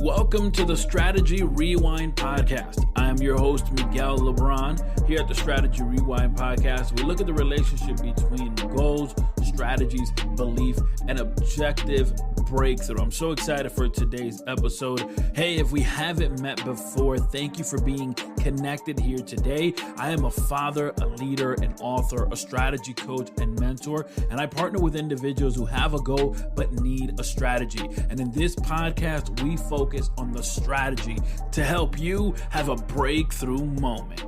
Welcome to the Strategy Rewind Podcast. I am your host, Miguel Lebron. Here at the Strategy Rewind Podcast, we look at the relationship between goals, strategies, belief, and objective breakthrough. I'm so excited for today's episode. Hey, if we haven't met before, thank you for being connected here today. I am a father, a leader, an author, a strategy coach, and mentor, and I partner with individuals who have a goal but need a strategy. And in this podcast, we focus on the strategy to help you have a breakthrough moment.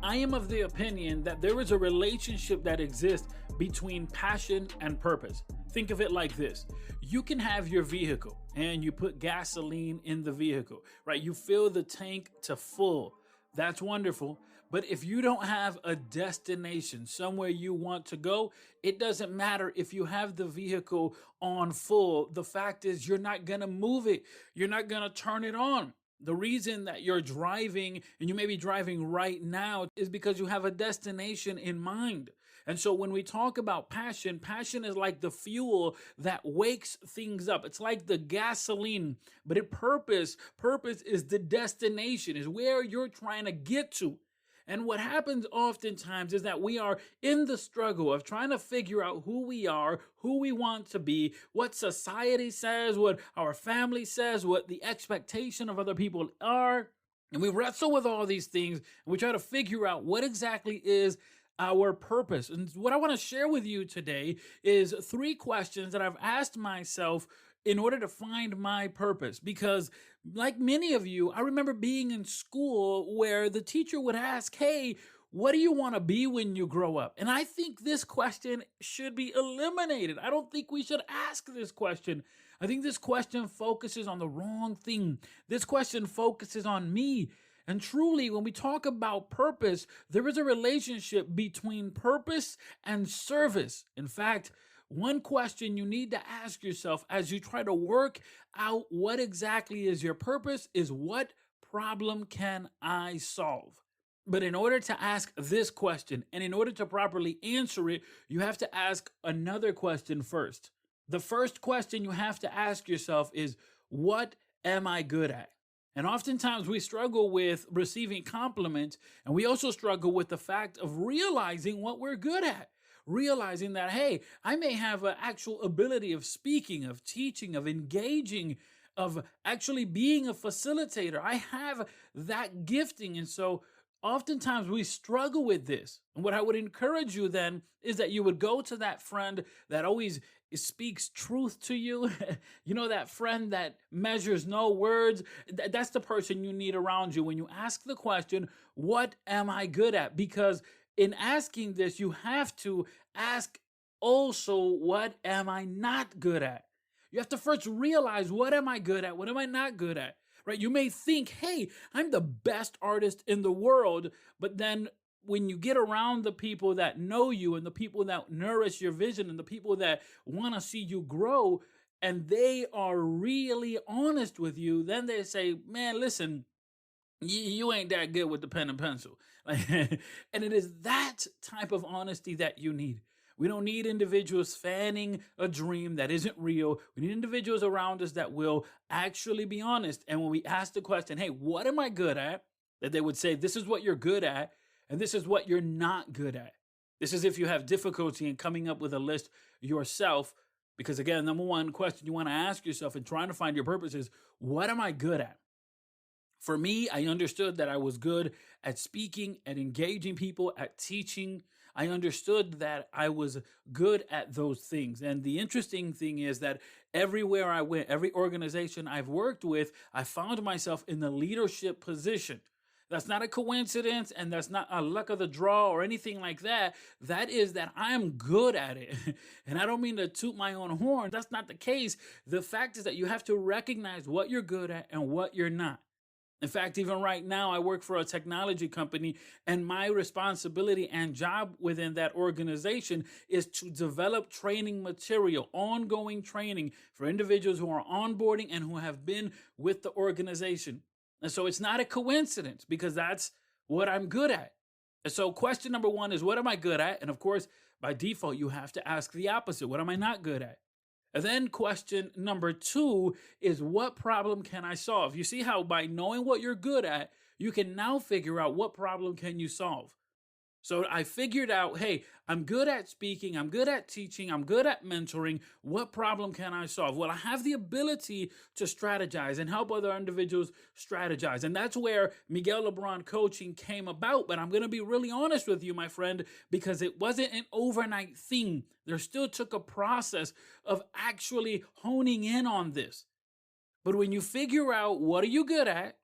I am of the opinion that there is a relationship that exists between passion and purpose. Think of it like this. You can have your vehicle and you put gasoline in the vehicle, right? You fill the tank to full. That's wonderful. But if you don't have a destination, somewhere you want to go, it doesn't matter if you have the vehicle on full. The fact is you're not going to move it. You're not going to turn it on. The reason that you're driving, and you may be driving right now, is because you have a destination in mind. And so when we talk about passion, passion is like the fuel that wakes things up. It's like the gasoline, but purpose is the destination, is where you're trying to get to. And what happens oftentimes is that we are in the struggle of trying to figure out who we are, who we want to be, what society says, what our family says, what the expectation of other people are. And we wrestle with all these things and we try to figure out what exactly is our purpose. And what I want to share with you today is 3 questions that I've asked myself in order to find my purpose. Because like many of you, I remember being in school where the teacher would ask, hey, what do you want to be when you grow up? And I think this question should be eliminated. I don't think we should ask this question. I think this question focuses on the wrong thing. This question focuses on me. And truly, when we talk about purpose, there is a relationship between purpose and service. In fact, one question you need to ask yourself as you try to work out what exactly is your purpose is, what problem can I solve? But in order to ask this question and in order to properly answer it, you have to ask another question first. The first question you have to ask yourself is, what am I good at? And oftentimes we struggle with receiving compliments, and we also struggle with the fact of realizing what we're good at. Realizing that, hey, I may have an actual ability of speaking, of teaching, of engaging, of actually being a facilitator. I have that gifting. And so oftentimes we struggle with this. And what I would encourage you then is that you would go to that friend that always speaks truth to you. You know, that friend that measures no words. That's the person you need around you when you ask the question, what am I good at? Because in asking this, you have to ask also, what am I not good at? You have to first realize, what am I good at? What am I not good at? Right? You may think, hey, I'm the best artist in the world. But then when you get around the people that know you and the people that nourish your vision and the people that want to see you grow, and they are really honest with you, then they say, man, listen, you ain't that good with the pen and pencil. And it is that type of honesty that you need. We don't need individuals fanning a dream that isn't real. We need individuals around us that will actually be honest. And when we ask the question, hey, what am I good at? That they would say, this is what you're good at, and this is what you're not good at. This is if you have difficulty in coming up with a list yourself. Because again, number one question you want to ask yourself in trying to find your purpose is, what am I good at? For me, I understood that I was good at speaking, at engaging people, at teaching. I understood that I was good at those things. And the interesting thing is that everywhere I went, every organization I've worked with, I found myself in the leadership position. That's not a coincidence, and that's not a luck of the draw or anything like that. That is that I'm good at it. And I don't mean to toot my own horn. That's not the case. The fact is that you have to recognize what you're good at and what you're not. In fact, even right now, I work for a technology company, and my responsibility and job within that organization is to develop training material, ongoing training for individuals who are onboarding and who have been with the organization. And so it's not a coincidence, because that's what I'm good at. And so question number one is, what am I good at? And of course, by default, you have to ask the opposite. What am I not good at? And then question number two is, what problem can I solve? You see how by knowing what you're good at, you can now figure out what problem can you solve. So I figured out, hey, I'm good at speaking, I'm good at teaching, I'm good at mentoring. What problem can I solve? Well, I have the ability to strategize and help other individuals strategize. And that's where Miguel Lebron coaching came about. But I'm going to be really honest with you, my friend, because it wasn't an overnight thing. There still took a process of actually honing in on this. But when you figure out what are you good at,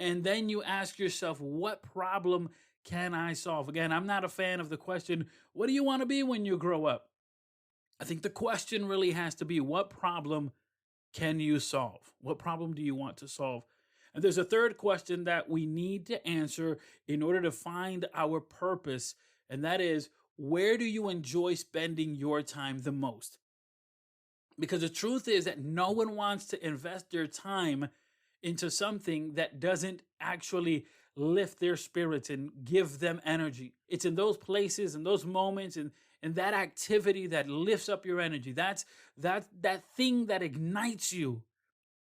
and then you ask yourself, what problem can I solve? Again, I'm not a fan of the question, what do you want to be when you grow up? I think the question really has to be, what problem can you solve? What problem do you want to solve? And there's a third question that we need to answer in order to find our purpose, and that is, where do you enjoy spending your time the most? Because the truth is that no one wants to invest their time into something that doesn't actually lift their spirits and give them energy. It's in those places and those moments and that activity that lifts up your energy. That's that thing that ignites you.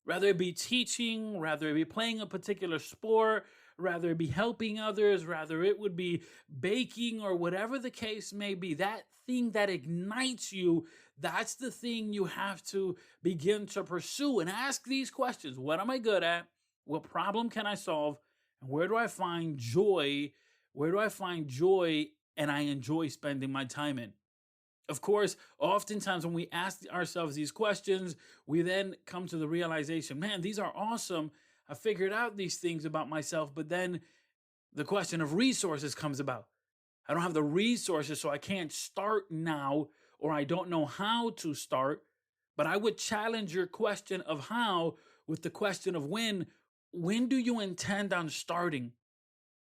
Rather it be teaching, rather it be playing a particular sport, rather it be helping others, rather it would be baking or whatever the case may be. That thing that ignites you, that's the thing you have to begin to pursue and ask these questions. What am I good at? What problem can I solve? And where do I find joy? Where do I find joy and I enjoy spending my time in? Of course, oftentimes when we ask ourselves these questions, we then come to the realization, man, these are awesome. I figured out these things about myself, but then the question of resources comes about. I don't have the resources, so I can't start now, or I don't know how to start. But I would challenge your question of how with the question of when. When do you intend on starting?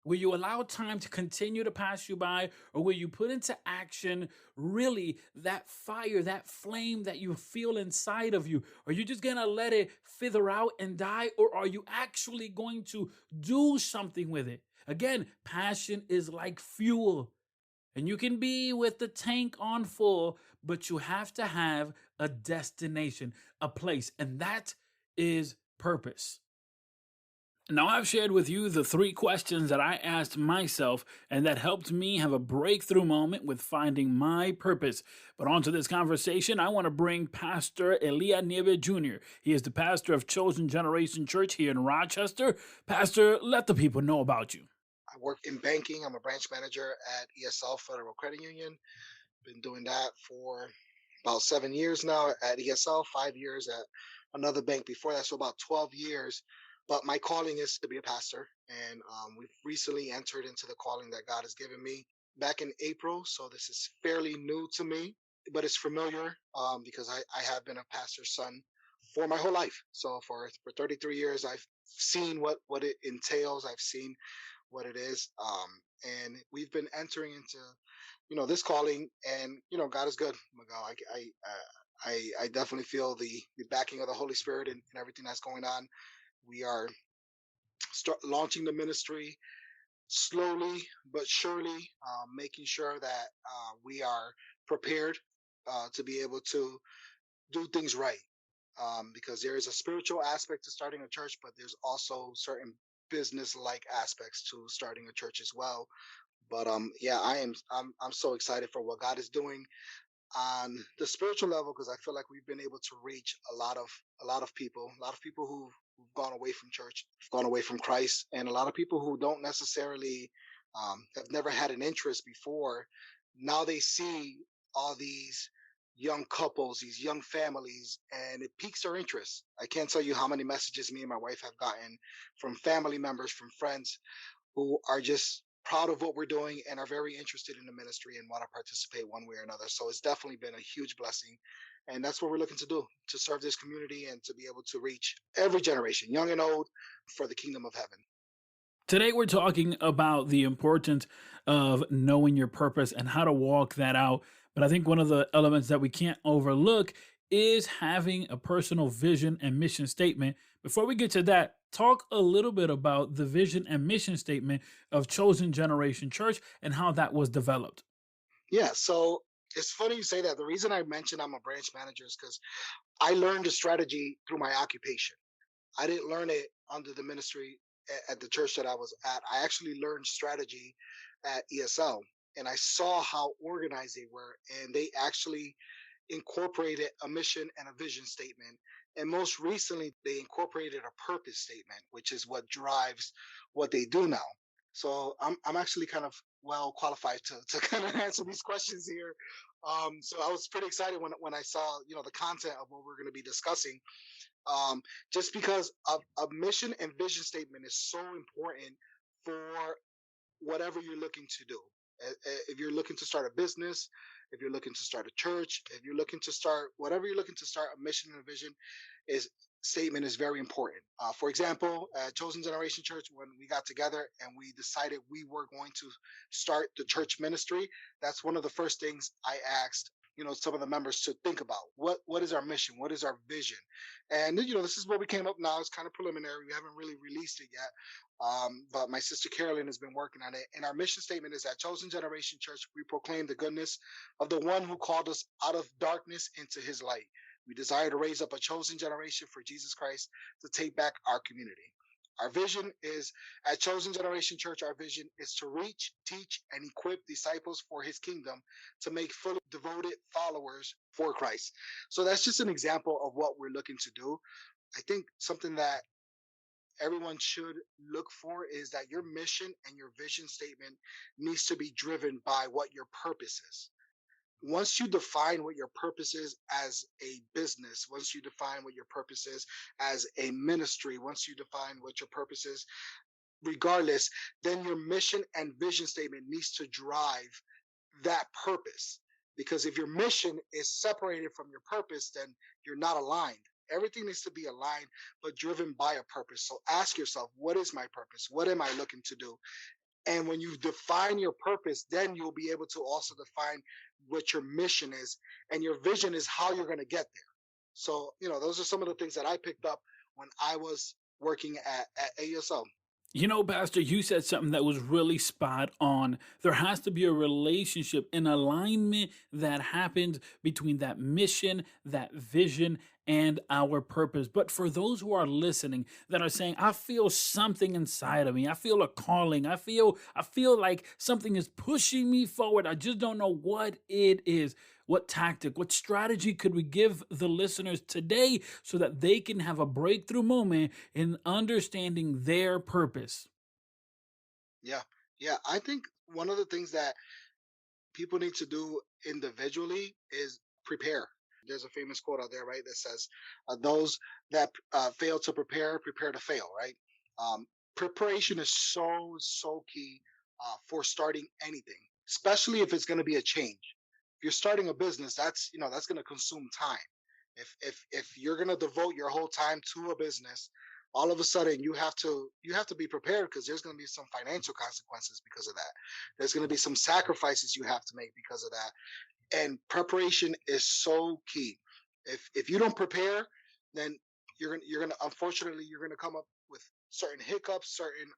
Will you allow time to continue to pass you by, or will you put into action really that fire, that flame that you feel inside of you? Are you just going to let it fither out and die, or are you actually going to do something with it? Again, passion is like fuel, and you can be with the tank on full, but you have to have a destination, a place, and that is purpose. Now, I've shared with you the 3 questions that I asked myself, and that helped me have a breakthrough moment with finding my purpose. But onto this conversation, I want to bring Pastor Elias Nieves Jr. He is the pastor of Chosen Generation Church here in Rochester. Pastor, let the people know about you. I work in banking. I'm a branch manager at ESL Federal Credit Union. Been doing that for about 7 years now at ESL, 5 years at another bank before that, so about 12 years. But my calling is to be a pastor, and we've recently entered into the calling that God has given me back in April. So this is fairly new to me, but it's familiar because I have been a pastor's son for my whole life. So for 33 years, I've seen what it entails. I've seen what it is, and we've been entering into this calling, and God is good, Miguel. I definitely feel the backing of the Holy Spirit and everything that's going on. We are launching the ministry slowly but surely, making sure that we are prepared to be able to do things right. Because there is a spiritual aspect to starting a church, but there's also certain business-like aspects to starting a church as well. But yeah, I'm so excited for what God is doing on the spiritual level, because I feel like we've been able to reach a lot of people who've gone away from church, gone away from Christ, and a lot of people who don't necessarily have never had an interest before. Now they see all these young couples, these young families, and it piques their interest. I can't tell you how many messages me and my wife have gotten from family members, from friends who are just proud of what we're doing and are very interested in the ministry and want to participate one way or another. So it's definitely been a huge blessing. And that's what we're looking to do, to serve this community and to be able to reach every generation, young and old, for the kingdom of heaven. Today, we're talking about the importance of knowing your purpose and how to walk that out. But I think one of the elements that we can't overlook is having a personal vision and mission statement. Before we get to that, talk a little bit about the vision and mission statement of Chosen Generation Church and how that was developed. Yeah, so it's funny you say that. The reason I mentioned I'm a branch manager is because I learned the strategy through my occupation. I didn't learn it under the ministry at the church that I was at. I actually learned strategy at ESL, and I saw how organized they were, and they actually incorporated a mission and a vision statement. And most recently, they incorporated a purpose statement, which is what drives what they do now. So I'm actually kind of well qualified to kind of answer these questions here. So I was pretty excited when I saw the content of what we're going to be discussing, just because a mission and vision statement is so important for whatever you're looking to do. If you're looking to start a business, if you're looking to start a church, if you're looking to start whatever you're looking to start, a mission and a vision is statement is very important. For example, at Chosen Generation Church, when we got together and we decided we were going to start the church ministry, that's one of the first things I asked some of the members to think about. What is our mission? What is our vision? And this is what we came up now. It's kind of preliminary. We haven't really released it yet. But my sister Carolyn has been working on it. And our mission statement is that Chosen Generation Church, we proclaim the goodness of the one who called us out of darkness into his light. We desire to raise up a chosen generation for Jesus Christ to take back our community. Our vision is at Chosen Generation Church, our vision is to reach, teach, and equip disciples for his kingdom to make fully devoted followers for Christ. So that's just an example of what we're looking to do. I think something that everyone should look for is that your mission and your vision statement needs to be driven by what your purpose is. Once you define what your purpose is as a business, once you define what your purpose is as a ministry, once you define what your purpose is, regardless, then your mission and vision statement needs to drive that purpose. Because if your mission is separated from your purpose, then you're not aligned. Everything needs to be aligned, but driven by a purpose. So ask yourself, what is my purpose? What am I looking to do? And when you define your purpose, then you'll be able to also define what your mission is. And your vision is how you're going to get there. So, those are some of the things that I picked up when I was working at ASO. You know, Pastor, you said something that was really spot on. There has to be a relationship, an alignment that happens between that mission, that vision, and our purpose. But for those who are listening that are saying, I feel something inside of me. I feel a calling. I feel like something is pushing me forward. I just don't know what it is. What tactic, what strategy could we give the listeners today so that they can have a breakthrough moment in understanding their purpose? Yeah. Yeah. I think one of the things that people need to do individually is prepare. There's a famous quote out there, right, that says, "Those that fail to prepare to fail." Right? Preparation is so key for starting anything, especially if it's going to be a change. If you're starting a business, that's going to consume time. If you're going to devote your whole time to a business, all of a sudden you have to be prepared because there's going to be some financial consequences because of that. There's going to be some sacrifices you have to make because of that, and preparation is so key. If you don't prepare, then you're gonna unfortunately you're gonna come up with certain hiccups, certain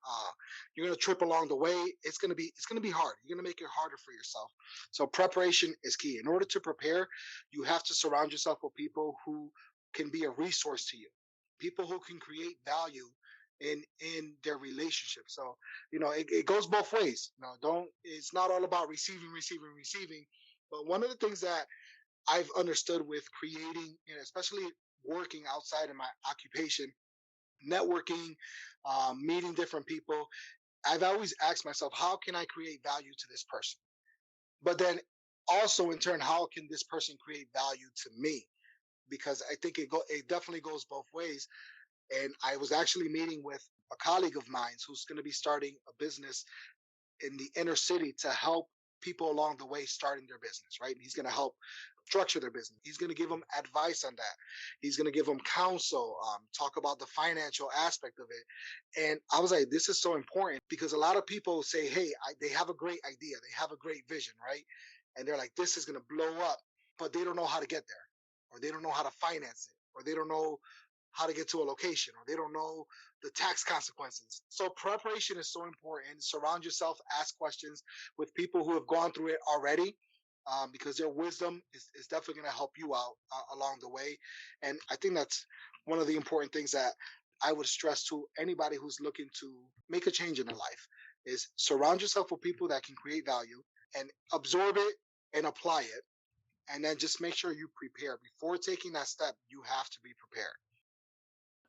you're gonna trip along the way. It's gonna be hard. You're gonna make it harder for yourself. So preparation is key. In order to prepare, you have to surround yourself with people who can be a resource to you, people who can create value in their relationship. So it goes both ways. Don't it's not all about receiving, but one of the things that I've understood with creating, especially working outside of my occupation, networking, meeting different people, I've always asked myself, how can I create value to this person? But then also in turn, how can this person create value to me? Because I think it definitely goes both ways. And I was actually meeting with a colleague of mine who's going to be starting a business in the inner city to help people along the way starting their business, right? He's going to help structure their business. He's going to give them advice on that. He's going to give them counsel, talk about the financial aspect of it. And I was like, this is so important because a lot of people say, hey, they have a great idea. They have a great vision, right? And they're like, this is going to blow up, but they don't know how to get there. or they don't know how to finance it, or they don't know how to get to a location, or they don't know the tax consequences. So preparation is so important. Surround yourself, ask questions with people who have gone through it already, because their wisdom is definitely going to help you out along the way. And I think that's one of the important things that I would stress to anybody who's looking to make a change in their life is surround yourself with people that can create value and absorb it and apply it. And then just make sure you prepare. Before taking that step, you have to be prepared.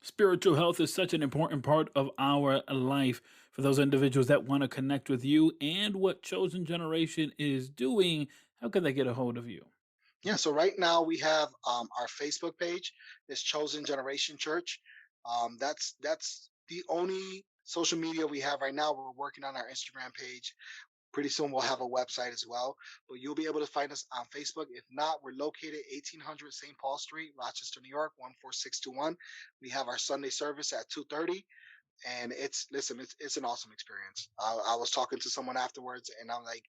Spiritual health is such an important part of our life. For those individuals that want to connect with you and what Chosen Generation is doing, how can they get a hold of you? Yeah, so right now we have our Facebook page is Chosen Generation Church. That's the only social media we have right now. We're working on our Instagram page. Pretty soon we'll have a website as well, but you'll be able to find us on Facebook. If not, we're located 1800 St. Paul Street, Rochester, New York, 14621. We have our Sunday service at 2:30. And it's an awesome experience. I was talking to someone afterwards, and I'm like,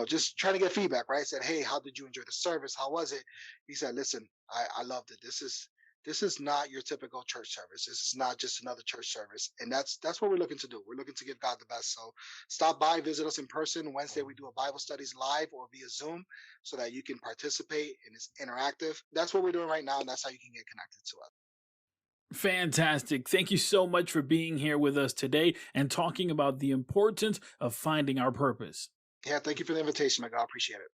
just trying to get feedback, right? I said, hey, how did you enjoy the service? How was it? He said, listen, I loved it. This is not your typical church service. This is not just another church service. And that's what we're looking to do. We're looking to give God the best. So stop by, visit us in person. Wednesday, we do a Bible studies live or via Zoom so that you can participate and it's interactive. That's what we're doing right now, and that's how you can get connected to us. Fantastic. Thank you so much for being here with us today and talking about the importance of finding our purpose. Yeah, thank you for the invitation, Miguel. I appreciate it.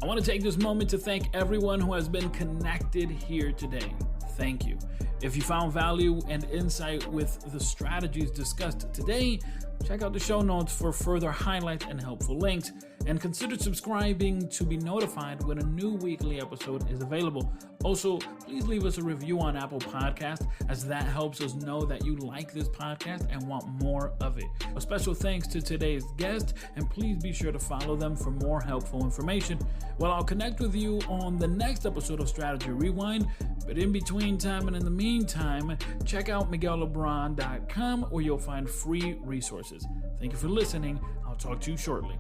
I want to take this moment to thank everyone who has been connected here today. Thank you. If you found value and insight with the strategies discussed today, check out the show notes for further highlights and helpful links, and consider subscribing to be notified when a new weekly episode is available. Also, please leave us a review on Apple Podcasts, as that helps us know that you like this podcast and want more of it. A special thanks to today's guest, and please be sure to follow them for more helpful information. Well, I'll connect with you on the next episode of Strategy Rewind, but in between time and in the meantime, check out MiguelLebron.com where you'll find free resources. Thank you for listening. I'll talk to you shortly.